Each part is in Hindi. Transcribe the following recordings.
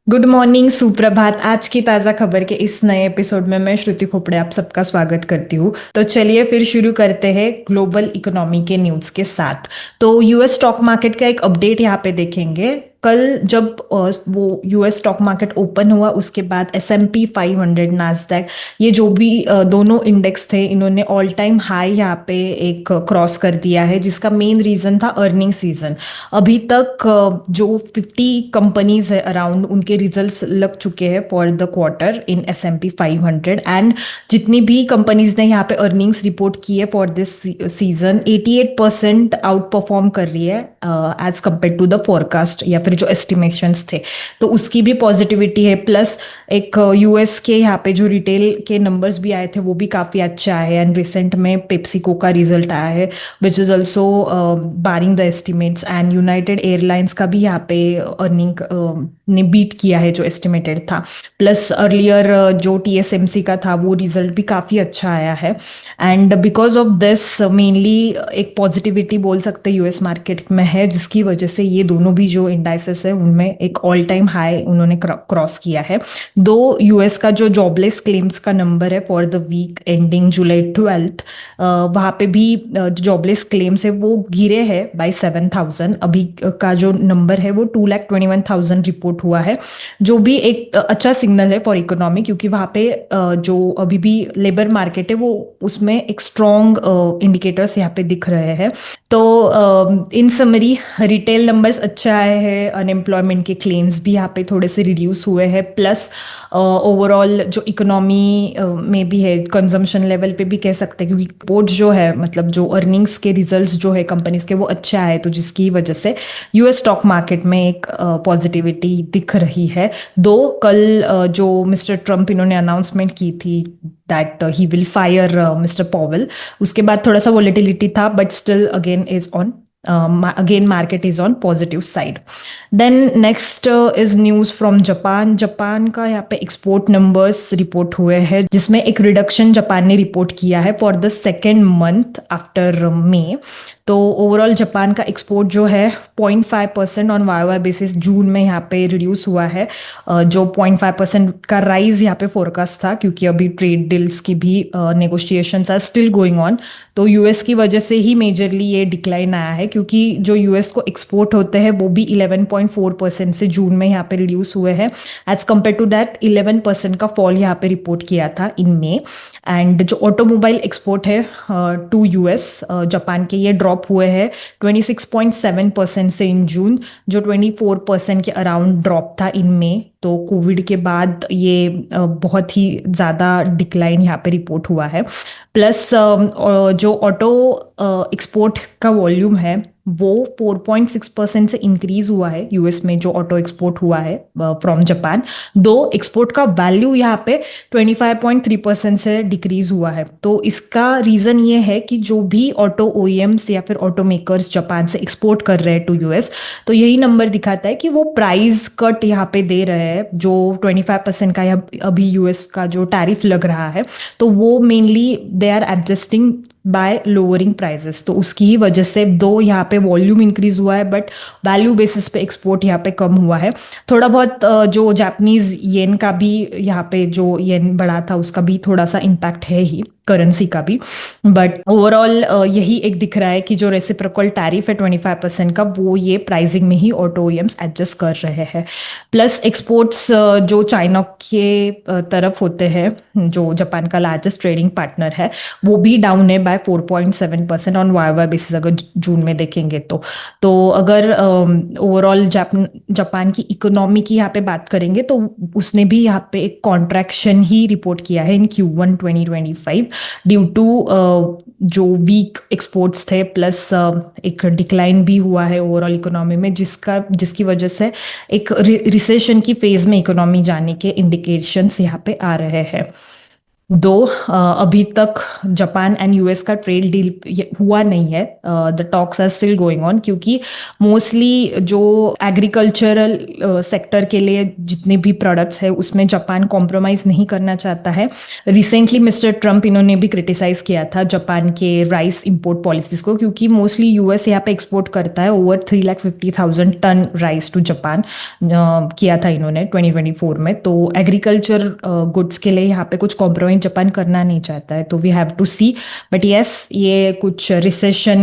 गुड मॉर्निंग, सुप्रभात। आज की ताज़ा खबर के इस नए एपिसोड में मैं श्रुति खोपड़े आप सबका स्वागत करती हूँ। तो चलिए फिर शुरू करते हैं ग्लोबल इकोनॉमी के न्यूज़ के साथ। तो यूएस स्टॉक मार्केट का एक अपडेट यहाँ पे देखेंगे। कल जब वो यूएस स्टॉक मार्केट ओपन हुआ उसके बाद S&P 500, नास्डैक, ये जो भी दोनों इंडेक्स थे, इन्होंने ऑल टाइम हाई यहाँ पे एक क्रॉस कर दिया है, जिसका मेन रीज़न था अर्निंग सीजन। अभी तक जो 50 कंपनीज है अराउंड, उनके रिजल्ट्स लग चुके हैं for the quarter in S&P 500। And जितनी भी कंपनीज ने यहाँ पे अर्निंग्स रिपोर्ट की है for this season, 88% outperform कर रही है as compared to the forecast या फिर जो एस्टिमेशंस थे। तो उसकी भी पॉजिटिविटी है। प्लस एक यूएस के यहाँ पे जो रिटेल के नंबर्स भी आए थे वो भी काफ़ी अच्छा है। एंड रिसेंट में पेप्सिको का रिजल्ट आया है which is also barring the estimates. And United airlines का भी यहाँ पे अर्निंग ने बीट किया है जो एस्टिमेटेड था। प्लस अर्लियर जो TSMC का था वो रिजल्ट भी काफ़ी अच्छा आया है। And because of this mainly एक पॉजिटिविटी बोल सकते हैं यूएस मार्केट में है, जिसकी वजह से ये दोनों भी जो इंडाइसेस है उनमें एक ऑल टाइम हाई उन्होंने क्रॉस किया है। दो यूएस का जो जॉबलेस क्लेम्स का नंबर है for the week ending July 12th, वहाँ पे भी जॉबलेस क्लेम्स है वो गिरे हैं बाय 7,000। अभी का जो नंबर है वो 2,21,000 रिपोर्ट हुआ है, जो भी एक अच्छा सिग्नल है फॉर इकोनॉमी, क्योंकि वहाँ पे जो अभी भी लेबर मार्केट है वो उसमें एक स्ट्रॉन्ग इंडिकेटर्स यहाँ पे दिख रहे हैं। तो इन समरी रिटेल नंबर्स अच्छे आए हैं, अनएम्प्लॉयमेंट के क्लेम्स भी यहाँ पे थोड़े से रिड्यूस हुए हैं। प्लस ओवरऑल जो इकोनॉमी में भी है, कंजम्पशन लेवल पे भी कह सकते हैं, क्योंकि रिपोर्ट जो है मतलब जो अर्निंग्स के रिजल्ट्स जो है कंपनीज के वो अच्छे आए, तो जिसकी वजह से यूएस स्टॉक मार्केट में एक पॉजिटिविटी दिख रही है। दो कल जो मिस्टर ट्रम्प इन्होंने अनाउंसमेंट की थी that he will fire mister Powell, उसके बाद थोड़ा सा वॉलेटिलिटी था, but still again is on again market is on positive side. Then next is news from Japan. Japan का यहाँ पे एक्सपोर्ट नंबर्स रिपोर्ट हुए हैं, जिसमें एक रिडक्शन जापान ने रिपोर्ट किया है for the second month after May. तो ओवरऑल जापान का एक्सपोर्ट जो है 0.5% ऑन वाई बेसिस जून में यहाँ पे रिड्यूस हुआ है। जो 0.5% का राइज यहाँ पे फोरकास्ट था, क्योंकि अभी ट्रेड डील्स की भी negotiations are still going on. तो यूएस की वजह से ही मेजरली ये डिक्लाइन आया है, क्योंकि जो यूएस को एक्सपोर्ट होते हैं वो भी 11.4% से जून में यहाँ पे रिड्यूस हुए हैं। एज कम्पेयर टू दैट 11% का फॉल यहाँ पे रिपोर्ट किया था इन मई। एंड जो ऑटोमोबाइल एक्सपोर्ट है टू यूएस जापान के, ये ड्रॉप हुए हैं 26.7% से इन जून, जो 24% के अराउंड ड्रॉप था इन मई। तो कोविड के बाद ये बहुत ही ज़्यादा डिक्लाइन यहाँ पे रिपोर्ट हुआ है। प्लस जो ऑटो एक्सपोर्ट का वॉल्यूम है वो 4.6% से इंक्रीज हुआ है यूएस में, जो ऑटो एक्सपोर्ट हुआ है फ्रॉम जापान। दो एक्सपोर्ट का वैल्यू यहाँ पे 25.3% से डिक्रीज हुआ है। तो इसका रीजन ये है कि जो भी ऑटो OEMs या फिर ऑटो मेकर्स जापान से एक्सपोर्ट कर रहे हैं टू यूएस, तो यही नंबर दिखाता है कि वो प्राइस कट यहाँ पे दे रहे हैं। जो 25% का अभी यूएस का जो टैरिफ लग रहा है, तो वो mainly they are adjusting by lowering prices. तो उसकी ही वजह से दो यहाँ पे वॉल्यूम इंक्रीज हुआ है, बट वैल्यू बेसिस पे एक्सपोर्ट यहाँ पे कम हुआ है। थोड़ा बहुत जो जापानीज येन का भी यहाँ पे जो येन बढ़ा था उसका भी थोड़ा सा इम्पैक्ट है ही, करेंसी का भी। बट ओवरऑल यही एक दिख रहा है कि जो रेसिप्रोकल टैरिफ है 25% का, वो ये प्राइसिंग में ही ऑटो OEMs एडजस्ट कर रहे हैं। प्लस एक्सपोर्ट्स जो चाइना के तरफ होते हैं, जो जापान का लार्जेस्ट ट्रेडिंग पार्टनर है, वो भी डाउन है बाय 4.7% ऑन वाई बेसिस अगर जून में देखेंगे तो अगर ओवरऑल जापान की इकोनॉमी की यहाँ पे बात करेंगे तो उसने भी यहाँ पे एक कॉन्ट्रैक्शन ही रिपोर्ट किया है इन Q1 2025 ड्यू टू जो वीक एक्सपोर्ट्स थे। प्लस एक डिक्लाइन भी हुआ है ओवरऑल इकोनॉमी में, जिसकी वजह से एक रिसेशन की फेज में इकोनॉमी जाने के इंडिकेशंस यहाँ पे आ रहे हैं। दो अभी तक जापान एंड यूएस का ट्रेड डील हुआ नहीं है। The talks are still going on, क्योंकि मोस्टली जो एग्रीकल्चरल सेक्टर के लिए जितने भी प्रोडक्ट्स है उसमें जापान कॉम्प्रोमाइज नहीं करना चाहता है। रिसेंटली मिस्टर ट्रम्प इन्होंने भी क्रिटिसाइज किया था जापान के राइस इंपोर्ट पॉलिसीज को, क्योंकि मोस्टली यूएस यहाँ पे एक्सपोर्ट करता है over 3,50,000 tonne rice to Japan. किया था इन्होंने 2024 में। तो एग्रीकल्चर गुड्स के लिए यहाँ पे कुछ कॉम्प्रोमाइज जापान करना नहीं चाहता है, तो we have to see. But yes, ये कुछ रिसेशन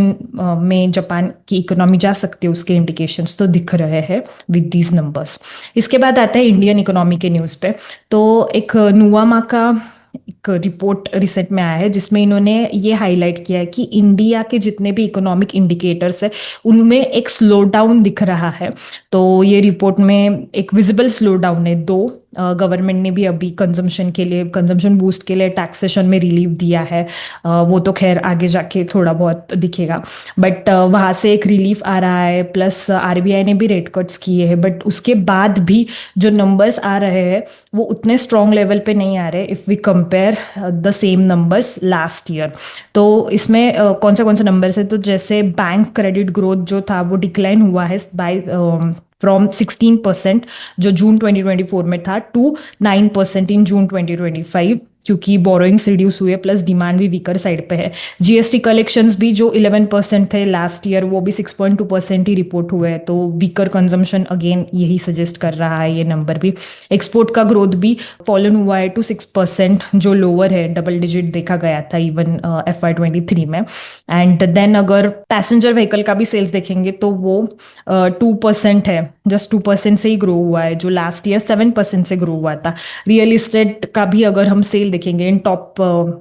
में जापान की इकोनॉमी जा सकती है, उसके इंडिकेशंस तो दिख रहे हैं विद दीज नंबर्स। इसके बाद आता है इंडियन इकोनॉमी के न्यूज़ पे। तो एक नुवामा का एक रिपोर्ट रिसेंट में आया है जिसमें इन्होंने ये हाईलाइट किया है कि इंडिया के जितने भी इकोनॉमिक इंडिकेटर्स है उनमें एक स्लो डाउन दिख रहा है। तो ये रिपोर्ट में एक विजिबल स्लो डाउन है। दो, गवर्नमेंट ने भी अभी कंजम्पशन के लिए, कंजम्पशन बूस्ट के लिए टैक्सेशन में रिलीफ दिया है। वो तो खैर आगे जाके थोड़ा बहुत दिखेगा, बट वहाँ से एक रिलीफ आ रहा है। प्लस आरबीआई ने भी रेट कट्स किए हैं, बट उसके बाद भी जो नंबर्स आ रहे हैं वो उतने स्ट्रॉन्ग लेवल पे नहीं आ रहे if we compare the same numbers last year. तो इसमें कौन से नंबर्स है, तो जैसे बैंक क्रेडिट ग्रोथ जो था वो डिक्लाइन हुआ है बाय फ्रॉम 16% जो जून 2024 में था टू 9% इन जून 2025, क्योंकि बोरोइंग्स रिड्यूस हुए प्लस डिमांड भी वीकर साइड पे है। जीएसटी कलेक्शंस भी जो 11% थे लास्ट ईयर वो भी 6.2% ही रिपोर्ट हुए हैं। तो वीकर कंजम्पशन अगेन यही सजेस्ट कर रहा है ये नंबर भी। एक्सपोर्ट का ग्रोथ भी फॉलन हुआ है टू 6%, जो लोअर है, डबल डिजिट देखा गया था इवन FY23 में। एंड देन अगर पैसेंजर व्हीकल का भी सेल्स देखेंगे तो वो 2% है, जस्ट 2% से ही ग्रो हुआ है, जो लास्ट ईयर 7% से ग्रो हुआ था। रियल इस्टेट का भी अगर हम सेल देखेंगे इन टॉप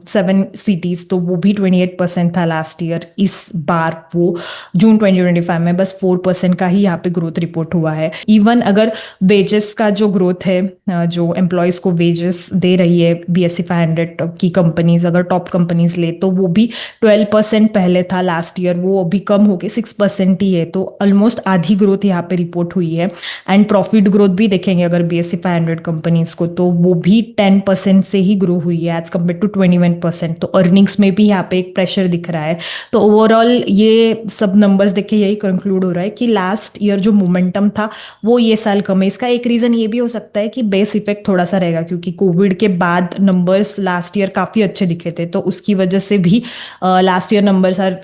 7 सिटीज तो वो भी 28% था लास्ट ईयर। इस बार वो जून 2025 में बस 4% का ही यहाँ पे ग्रोथ रिपोर्ट हुआ है। इवन अगर वेजेस का जो ग्रोथ है, जो एम्प्लॉयज को वेजेस दे रही है BSE 500 की कंपनीज, अगर टॉप कंपनीज ले तो वो भी 12% पहले था लास्ट ईयर, वो अभी कम होके 6% ही है। तो ऑलमोस्ट आधी ग्रोथ यहाँ पे रिपोर्ट हुई है। एंड प्रॉफिट ग्रोथ भी देखेंगे अगर BSE 500 कंपनीज को तो वो भी 10% से ही ग्रो हुई है एज कम्पेयर टू 21%। तो अर्निंग्स में भी यहाँ पे एक प्रेशर दिख रहा है। तो ओवरऑल ये सब नंबर्स देख के यही कंक्लूड हो रहा है कि लास्ट ईयर जो मोमेंटम था वो ये साल कम है। इसका एक रीजन ये भी हो सकता है कि बेस इफेक्ट थोड़ा सा रहेगा, क्योंकि कोविड के बाद नंबर्स लास्ट ईयर काफी अच्छे दिखे थे, तो उसकी वजह से भी last year numbers are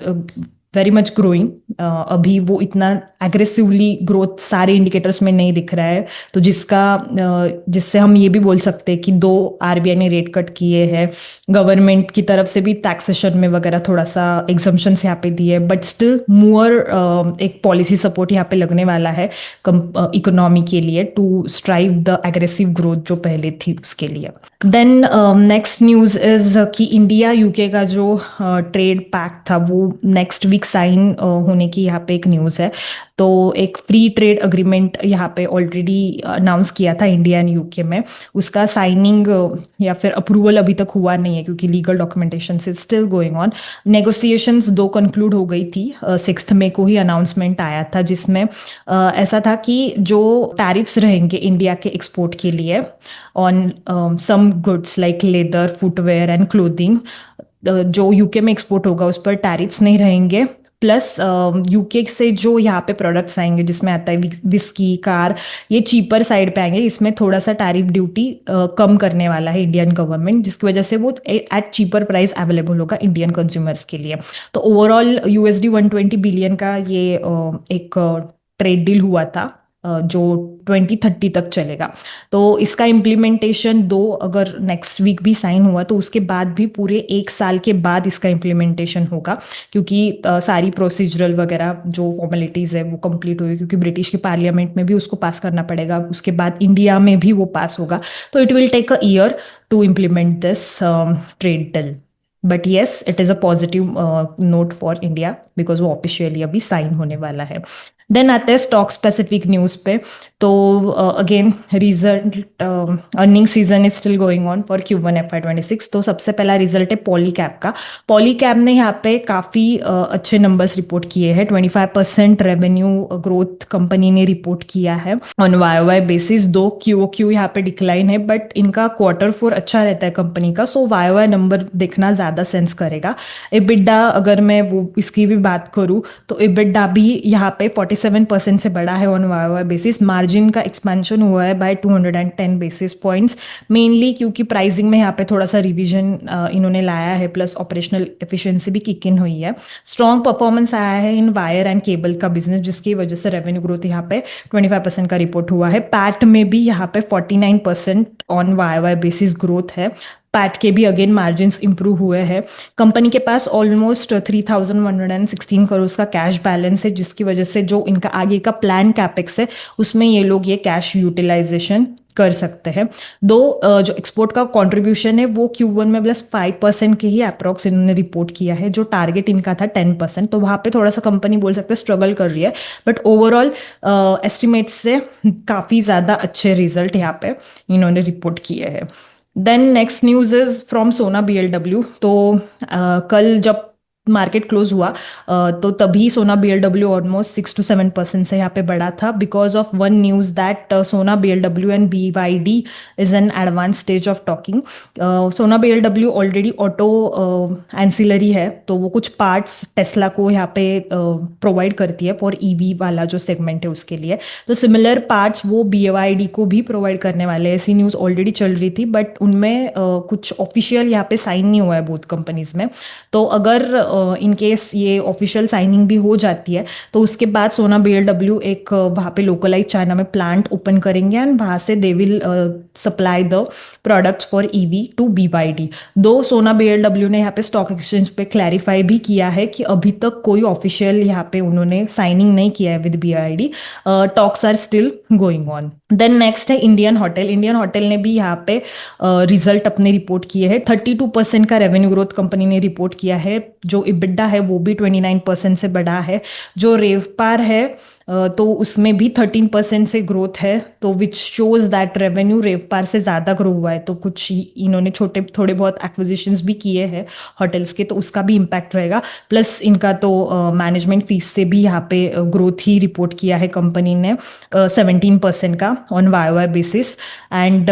very much growing. अभी वो इतना एग्रेसिवली ग्रोथ सारे इंडिकेटर्स में नहीं दिख रहा है। तो जिससे हम ये भी बोल सकते हैं कि दो, आरबीआई ने रेट कट किए हैं, गवर्नमेंट की तरफ से भी टैक्सेशन में वगैरह थोड़ा सा एग्जम्पशन यहाँ पे दिए, बट स्टिल मोर एक पॉलिसी सपोर्ट यहाँ पे लगने वाला है इकोनॉमी के लिए to strive the aggressive growth जो पहले थी उसके लिए। देन नेक्स्ट न्यूज इज कि इंडिया यूके का जो ट्रेड पैक्ट था वो नेक्स्ट वीक साइन होने की यहाँ पे एक न्यूज़ है। तो एक फ्री ट्रेड अग्रीमेंट यहाँ पे ऑलरेडी अनाउंस किया था इंडिया एंड यूके में। उसका साइनिंग या फिर अप्रूवल अभी तक हुआ नहीं है, क्योंकि legal documentation is still going on. Negotiations दो कंक्लूड हो गई थी, 6 मई को ही अनाउंसमेंट आया था, जिसमें ऐसा था कि जो टैरिफ्स रहेंगे इंडिया के एक्सपोर्ट के लिए on some goods like leather, footwear and clothing, जो यूके में एक्सपोर्ट होगा उस पर टैरिफ्स नहीं रहेंगे। प्लस यूके से जो यहाँ पे प्रोडक्ट्स आएंगे जिसमें आता है विस्की, कार, ये चीपर साइड पे आएंगे। इसमें थोड़ा सा टैरिफ ड्यूटी कम करने वाला है इंडियन गवर्नमेंट, जिसकी वजह से वो एट चीपर प्राइस अवेलेबल होगा इंडियन कंज्यूमर्स के लिए। तो ओवरऑल USD 120 बिलियन का ये एक ट्रेड डील हुआ था जो 2030 तक चलेगा। तो इसका इम्प्लीमेंटेशन दो अगर नेक्स्ट वीक भी साइन हुआ तो उसके बाद भी पूरे 1 साल के बाद इसका इम्प्लीमेंटेशन होगा, क्योंकि सारी प्रोसीजरल वगैरह जो फॉर्मेलिटीज है वो कंप्लीट हुई, क्योंकि ब्रिटिश के पार्लियामेंट में भी उसको पास करना पड़ेगा, उसके बाद इंडिया में भी वो पास होगा। तो it will take a year to implement this trade deal. But yes, it is a positive note for India because वो ऑफिशियली अभी साइन होने वाला है। देन आते हैं स्टॉक स्पेसिफिक न्यूज़ पे। तो again result, earning season is still going on for Q1 FY26। तो सबसे पहला रिजल्ट है पॉलीकैब का। पॉलीकैब ने यहाँ पे काफ़ी अच्छे नंबर्स रिपोर्ट किए हैं। 25% रेवेन्यू ग्रोथ कंपनी ने रिपोर्ट किया है ऑन YoY बेसिस। दो QoQ यहाँ पे डिक्लाइन है, बट इनका Q4 अच्छा रहता है कंपनी का, सो YoY नंबर देखना ज़्यादा सेंस करेगा। EBITDA अगर मैं वो इसकी भी बात करूँ तो EBITDA भी यहाँ पे 47% से बढ़ा है ऑन YoY बेसिस। मार्जिन का एक्सपेंशन हुआ है बाय 210 बेसिस पॉइंट्स, मेनली क्योंकि प्राइसिंग में यहाँ पे थोड़ा सा रिवीजन इन्होंने लाया है, प्लस ऑपरेशनल एफिशिएंसी भी किक इन हुई है। स्ट्रॉन्ग परफॉर्मेंस आया है इन वायर एंड केबल का बिजनेस, जिसकी वजह से रेवेन्यू ग्रोथ यहाँ पे 25% का रिपोर्ट हुआ है। पैट में भी यहाँ पे 49% ऑन YoY बेसिस ग्रोथ है। पैट के भी अगेन मार्जिन इंप्रूव हुए हैं। कंपनी के पास ऑलमोस्ट 3,116 करोड़ का कैश बैलेंस है, जिसकी वजह से जो इनका आगे का प्लान कैपेक्स है उसमें ये लोग ये कैश यूटिलाइजेशन कर सकते हैं। दो जो एक्सपोर्ट का कंट्रीब्यूशन है वो Q1 में +5% के ही अप्रॉक्स इन्होंने रिपोर्ट किया है, जो टारगेट इनका था 10%। तो वहां पे थोड़ा सा कंपनी बोल सकते हैं स्ट्रगल कर रही है, बट ओवरऑल एस्टिमेट से काफ़ी ज़्यादा अच्छे रिजल्ट यहाँ पे इन्होंने रिपोर्ट किए हैं। Then next news is from Sona BLW। तो कल जब मार्केट क्लोज हुआ तो तभी सोना BLW ऑलमोस्ट 6 to 7% से यहाँ पे बढ़ा था, because of one news that सोना BLW and BYD is an advance stage of talking. सोना BLW ऑलरेडी ऑटो एंसिलरी है, तो वो कुछ पार्ट्स टेस्ला को यहाँ पे प्रोवाइड करती है फॉर EV वाला जो सेगमेंट है उसके लिए। तो सिमिलर पार्ट्स वो BYD को भी प्रोवाइड करने वाले हैं, ऐसी न्यूज़ ऑलरेडी चल रही थी, बट उनमें कुछ ऑफिशियल यहाँ पे साइन नहीं हुआ है बोथ कंपनीज में। तो अगर इन केस ये ऑफिशियल साइनिंग भी हो जाती है तो उसके बाद सोना BLW एक वहाँ पे लोकलाइज चाइना में प्लांट ओपन करेंगे एंड वहाँ से they will supply the products for EV to BYD। Though सोना BLW ने यहाँ पे स्टॉक एक्सचेंज पे क्लैरिफाई भी किया है कि अभी तक कोई ऑफिशियल यहाँ पे उन्होंने साइनिंग नहीं किया है with BYD। Talks are still going on. Then next है इंडियन होटल। इंडियन होटल ने भी यहाँ पे रिजल्ट अपने रिपोर्ट किए हैं। 32% का रेवेन्यू ग्रोथ कंपनी ने रिपोर्ट किया है। जो EBITDA है वो भी 29% से बढ़ा है। जो रेवपार है तो उसमें भी 13% से ग्रोथ है, तो विच शोज दैट रेवेन्यू रेवपार से ज़्यादा ग्रो हुआ है। तो कुछ इन्होंने छोटे थोड़े बहुत एक्विजिशंस भी किए हैं होटल्स के, तो उसका भी इम्पैक्ट रहेगा। प्लस इनका तो मैनेजमेंट फीस से भी यहाँ पे ग्रोथ ही रिपोर्ट किया है कंपनी ने 17% का ऑन YoY बेसिस। एंड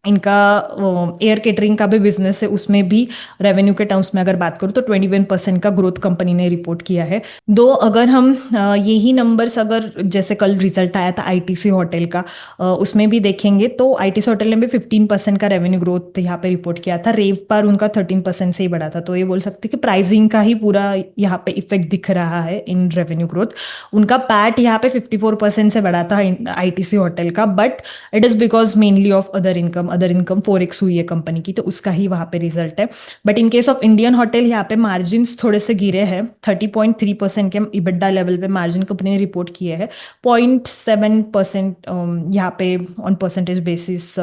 इनका एयर केटरिंग का भी बिजनेस है, उसमें भी रेवेन्यू के टर्म्स में अगर बात करूँ तो 21% का ग्रोथ कंपनी ने रिपोर्ट किया है। दो अगर हम यही नंबर्स अगर जैसे कल रिजल्ट आया था ITC होटल का, उसमें भी देखेंगे तो ITC होटल ने भी 15% का रेवेन्यू ग्रोथ यहाँ पे रिपोर्ट किया था। रेव पर उनका 13% से ही बढ़ा था। तो ये बोल सकते हैं कि प्राइसिंग का ही पूरा यहाँ पे इफेक्ट दिख रहा है इन रेवेन्यू ग्रोथ। उनका पैट यहाँ पे 54% से बढ़ा था ITC होटल का, but it is because mainly of other income. Other income 4x हुई है कंपनी की, तो उसका ही वहाँ पे रिजल्ट है। But in case of Indian hotel यहाँ पे मार्जिन थोड़े से गिरे हैं। 30.3% के EBITDA लेवल पे मार्जिन कंपनी ने रिपोर्ट किए हैं। 0.7% यहाँ पे on percentage basis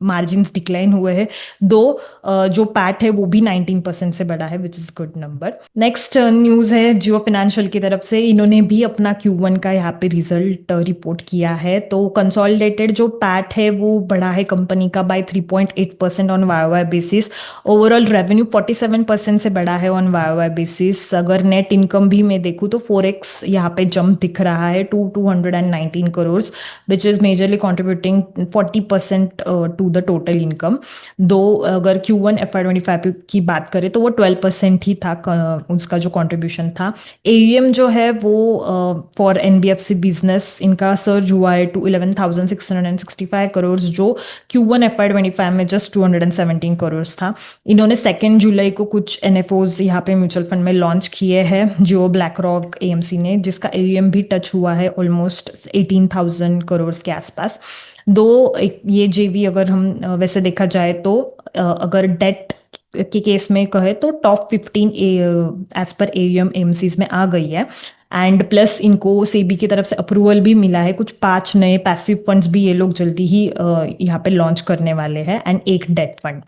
margin decline हुए हैं। दो जो पैट है वो भी 19% से बढ़ा है, which is good number. Next news है जियो फाइनेंशियल की तरफ से। इन्होंने भी अपना Q1 का यहाँ पे रिजल्ट रिपोर्ट किया है। तो कंसोलिडेटेड जो पैट है वो बढ़ा है कंपनी का by 3.8% on YoY basis. Overall revenue 47% से बढ़ा है ऑन YoY बेसिस। अगर नेट इनकम भी मैं देखूँ तो 4x यहाँ पे जंप दिख रहा है to 219 crore, which is majorly contributing 40% to the total income. Though अगर Q1 FY25 की बात करें तो वो 12% ही था उसका जो कंट्रीब्यूशन था। AUM जो है वो फॉर NBFC बिजनेस इनका सर्ज हुआ है टू 11,665 करोड़, जो Q1 FY25 में जस्ट 217 करोड़ था। इन्होंने 2 जुलाई को कुछ NFOs यहाँ पे म्यूचुअल फंड में लॉन्च किए हैं जियो ब्लैक रॉक AMC ने, जिसका AUM भी टच हुआ है ऑलमोस्ट 18,000 करोड़ के आसपास। दो ये JV अगर हम वैसे देखा जाए तो अगर डेट के केस में कहे तो टॉप 15 एज पर AUM AMCs में आ गई है। एंड प्लस इनको सेबी की तरफ से अप्रूवल भी मिला है, कुछ 5 नए पैसिव फंड्स भी ये लोग जल्दी ही यहाँ पे लॉन्च करने वाले हैं, एंड एक debt fund.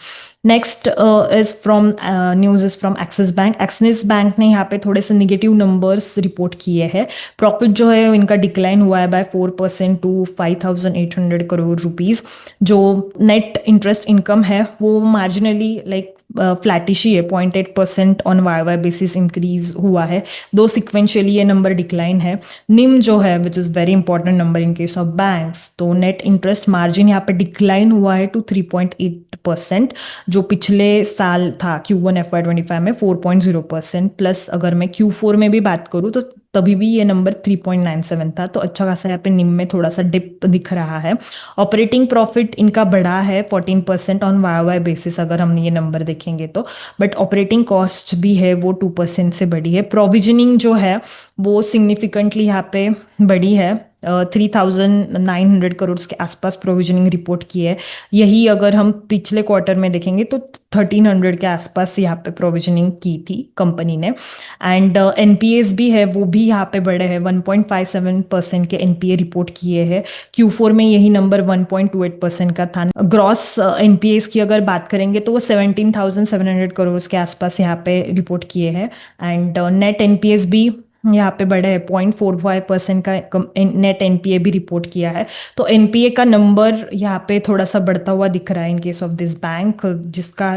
Next is from news is from Axis bank. Axis bank ने यहाँ पे थोड़े से निगेटिव नंबर्स रिपोर्ट किए हैं। प्रॉफिट जो है इनका डिक्लाइन हुआ है बाय 4% टू 5,800 करोड़ रुपीज। जो नेट इंटरेस्ट इनकम है वो मार्जिनली लाइक फ्लैटिश ही है, 0.8% ऑन वाई बेसिस इंक्रीज हुआ है, दो सिक्वेंशियली ये नंबर डिक्लाइन है। निम जो है which is very important number in case of banks, तो नेट इंटरेस्ट मार्जिन यहाँ पे डिक्लाइन हुआ है टू 3.8%, जो पिछले साल था Q1 FY25 में 4.0%, प्लस अगर मैं Q4 में भी बात करूँ तो तभी भी ये नंबर 3.97 था, तो अच्छा खासा यहाँ पे निम में थोड़ा सा डिप दिख रहा है। ऑपरेटिंग प्रॉफिट इनका बढ़ा है 14% ऑन वाई बेसिस अगर हम ये नंबर देखेंगे तो, बट ऑपरेटिंग कॉस्ट भी है वो 2% से बढ़ी है। प्रोविजनिंग जो है वो सिग्निफिकेंटली यहाँ पे बढ़ी है, 3,900 करोड़ के आसपास प्रोविजनिंग रिपोर्ट की है। यही अगर हम पिछले क्वार्टर में देखेंगे तो 1,300 के आसपास यहाँ पे प्रोविजनिंग की थी कंपनी ने। एंड एनपीएस भी है वो भी यहाँ पे बढ़े हैं, 1.57% के एनपीए रिपोर्ट किए हैं। Q4 में यही नंबर 1.28% का था। ग्रॉस एनपीएस की अगर बात करेंगे तो वो 17,700 करोड़ के आसपास यहाँ पे रिपोर्ट किए हैं। एंड नेट एनपीएस भी यहाँ पे बढ़े है, 0.45% का नेट एनपीए भी रिपोर्ट किया है। तो एनपीए का नंबर यहाँ पे थोड़ा सा बढ़ता हुआ दिख रहा है in case of this bank, जिसका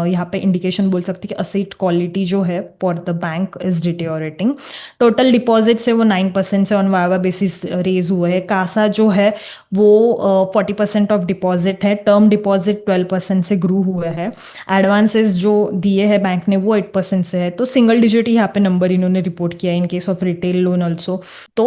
यहाँ पे इंडिकेशन बोल सकते हैं कि असेट क्वालिटी जो है for the bank is deteriorating. Total deposit से वो 9% से ऑन वाई बेसिस रेज हुए हैं। कासा जो है वो 40% ऑफ डिपॉजिट है। टर्म डिपॉजिट 12% से ग्रू हुए हैं। एडवांसेस जो दिए हैं बैंक ने वो 8% से है, तो सिंगल डिजिट यहाँ पे नंबर इन्होंने रिपोर्ट किया in case of retail loan also. तो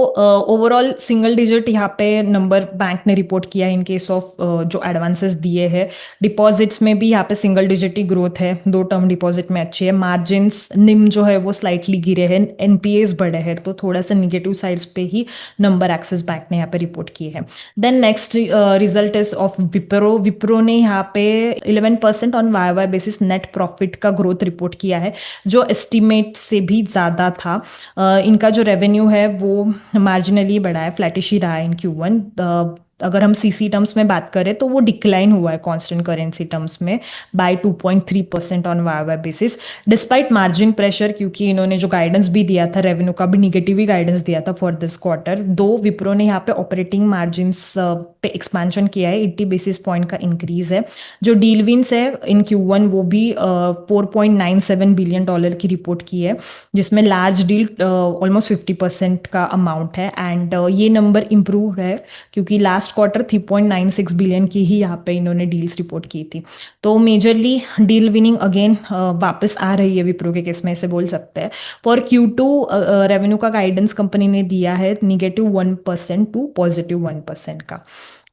ओवरऑल सिंगल डिजिट यहाँ पे नंबर बैंक ने रिपोर्ट किया है इन केस ऑफ जो एडवांसेस दिए हैं। डिपॉजिट्स में भी यहाँ पे सिंगल डिजिट ही ग्रोथ है, दो टर्म डिपॉजिट में अच्छी है। मार्जिन्स निम जो है वो स्लाइटली गिरे हैं, एनपीएस बढ़े हैं, तो थोड़ा सा निगेटिव साइड्स पे ही नंबर एक्सिस बैंक ने यहाँ पे रिपोर्ट किए हैं। Then next result is of Wipro. Wipro ने यहाँ पे 11% on Y basis net profit का ग्रोथ रिपोर्ट किया है, जो एस्टिमेट से भी ज्यादा था। इनका जो रेवेन्यू है वो मार्जिनली बढ़ा है, फ्लैटिश ही रहा है इन Q1। अगर हम सीसी टर्म्स में बात करें तो वो डिक्लाइन हुआ है कांस्टेंट करेंसी टर्म्स में by 2.3% on Y basis, despite margin pressure, क्योंकि इन्होंने जो गाइडेंस भी दिया था रेवेन्यू का भी निगेटिव ही गाइडेंस दिया था फॉर दिस क्वार्टर। दो विप्रो ने यहाँ पे ऑपरेटिंग मार्जिन पे एक्सपेंशन किया है, 80 बेसिस पॉइंट का इंक्रीज है। जो डील विंस है इन Q1 वो भी $4.97 बिलियन की रिपोर्ट की है, जिसमें लार्ज डील ऑलमोस्ट 50% का अमाउंट है। एंड ये नंबर इंप्रूव है क्योंकि लास्ट क्वार्टर 3.96 बिलियन की ही यहाँ पे इन्होंने डील्स रिपोर्ट की थी। तो मेजरली डील विनिंग अगेन वापस आ रही है विप्रो के केस में, ऐसे बोल सकते हैं। फॉर Q2 रेवेन्यू का गाइडेंस कंपनी ने दिया है -1% टू +1% का।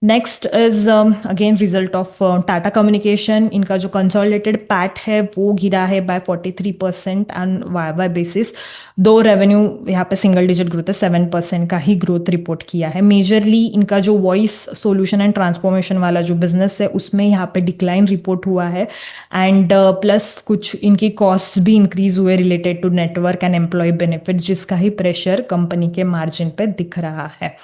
Next is again result of Tata communication. इनका जो कंसोलिडेटेड पैट है वो गिरा है बाय 43% ऑन वाई बेसिस। दो रेवेन्यू यहाँ पे सिंगल डिजिट ग्रोथ है, 7% का ही ग्रोथ रिपोर्ट किया है। मेजरली इनका जो वॉइस सोल्यूशन एंड ट्रांसफॉर्मेशन वाला जो बिजनेस है उसमें यहाँ पे डिक्लाइन रिपोर्ट हुआ है। एंड प्लस कुछ इनकी कॉस्ट भी इंक्रीज हुए related to network and employee benefit, जिसका ही प्रेशर कंपनी के मार्जिन पे दिख रहा है।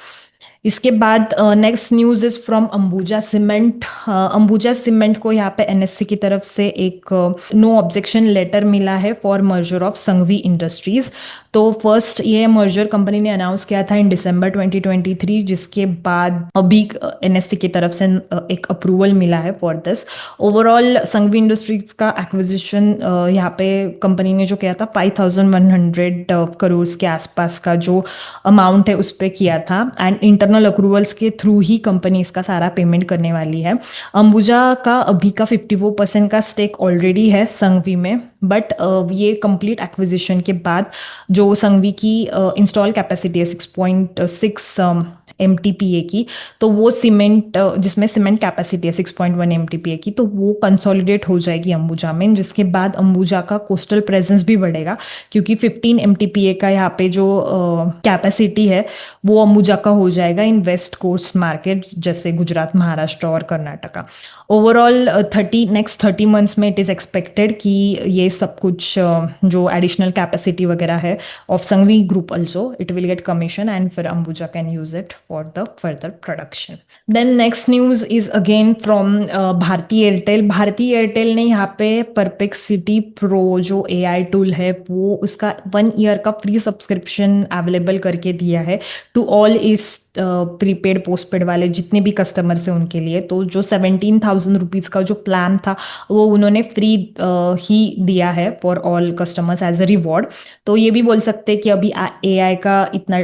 इसके बाद next news is from Ambuja cement. Ambuja cement को यहाँ पे एनएससी की तरफ से एक नो ऑब्जेक्शन लेटर मिला है for merger of Sanghvi industries. तो फर्स्ट ये मर्जर कंपनी ने अनाउंस किया था इन दिसंबर 2023, जिसके बाद अभी एनएससी की तरफ से एक अप्रूवल मिला है for this. Overall Sanghvi industries का एक्विजिशन यहाँ पे कंपनी ने जो किया था 5,100 करोड़ के आसपास का जो अमाउंट है उस पर किया था, एंड इंटरनल अक्रूवल्स के थ्रू ही कंपनी इसका सारा पेमेंट करने वाली है। अंबुजा का अभी का 54% का स्टेक ऑलरेडी है संघवी में, बट ये कंप्लीट एक्विजिशन के बाद जो संघवी की इंस्टॉल कैपेसिटी है 6.6 MTPA की। तो वो सीमेंट जिसमें सीमेंट कैपेसिटी है 6.1 MTPA की, तो वो कंसोलिडेट हो जाएगी अंबुजा में, जिसके बाद अंबुजा का कोस्टल प्रेजेंस भी बढ़ेगा, क्योंकि 15 MTPA का यहाँ पे जो कैपेसिटी है वो अंबुजा का हो जाएगा इन वेस्ट कोस्ट मार्केट जैसे गुजरात, महाराष्ट्र और कर्नाटका। ओवरऑल 30 मंथ्स में इट इज़ एक्सपेक्टेड कि ये सब कुछ जो एडिशनल कैपेसिटी वगैरह है of Sangvi Group also, it will get commission and for Ambuja can use it for the further production. Then next news is again from Bharti Airtel. Bharti Airtel ने यहाँ पे Perplexity Pro जो AI टूल है वो उसका 1 ईयर का फ्री सब्सक्रिप्शन अवेलेबल करके दिया है टू ऑल इस प्रीपेड पोस्टपेड वाले जितने भी कस्टमर्स हैं उनके लिए। तो जो 17,000 रुपीज़ का जो प्लान था वो उन्होंने फ्री ही दिया है for all customers as a reward. तो ये भी बोल सकते हैं कि अभी AI का इतना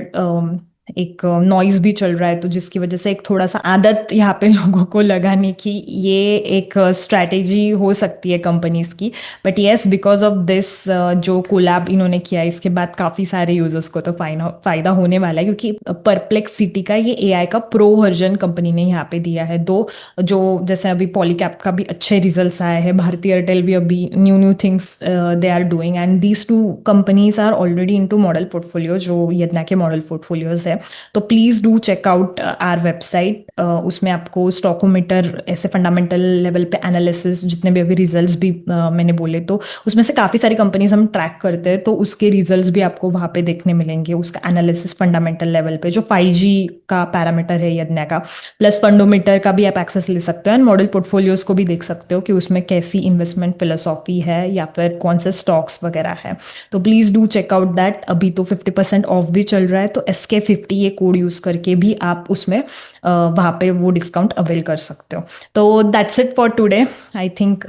एक नॉइज भी चल रहा है, तो जिसकी वजह से एक थोड़ा सा आदत यहाँ पे लोगों को लगाने की ये एक स्ट्रैटेजी हो सकती है कंपनीज की। But yes, because of this जो कोलैब इन्होंने किया इसके बाद काफ़ी सारे यूजर्स को तो फायदा होने वाला है, क्योंकि परप्लेक्सिटी का ये AI का प्रो वर्जन कंपनी ने यहाँ पे दिया है। दो जो जैसे अभी पॉलीकैप का भी अच्छे रिजल्ट्स आए हैं, भारती एयरटेल भी अभी new new things they are doing, and these two companies are already into model portfolio जो यदना के मॉडल पोर्टफोलियोज है। तो please do check out our website, उसमें आपको स्टॉकोमीटर ऐसे फंडामेंटल लेवल पे एनालिसिस जितने भी अभी रिजल्ट्स भी मैंने बोले तो उसमें से काफ़ी सारी कंपनीज हम ट्रैक करते हैं, तो उसके रिजल्ट्स भी आपको वहाँ पे देखने मिलेंगे, उसका एनालिसिस फंडामेंटल लेवल पे जो 5G का पैरामीटर है यदना का, प्लस फंडोमीटर का भी आप एक्सेस ले सकते हो, एंड मॉडल पोर्टफोलियोज को भी देख सकते हो कि उसमें कैसी इन्वेस्टमेंट फिलोसॉफी है या फिर कौन से स्टॉक्स वगैरह है। तो please do check out that. अभी तो 50% ऑफ भी चल रहा है, तो SK50 ये कोड यूज करके भी आप उसमें वहाँ पे वो डिस्काउंट अवेल कर सकते हो। तो that's it for today. I think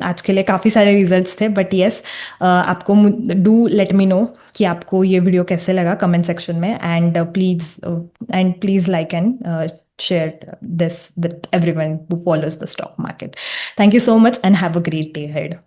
आज के लिए काफ़ी सारे रिजल्ट्स थे, बट येस आपको डू लेट मी नो कि आपको ये वीडियो कैसे लगा कमेंट सेक्शन में, and please like and share this with everyone who follows the stock market. Thank you so much and have a great day ahead.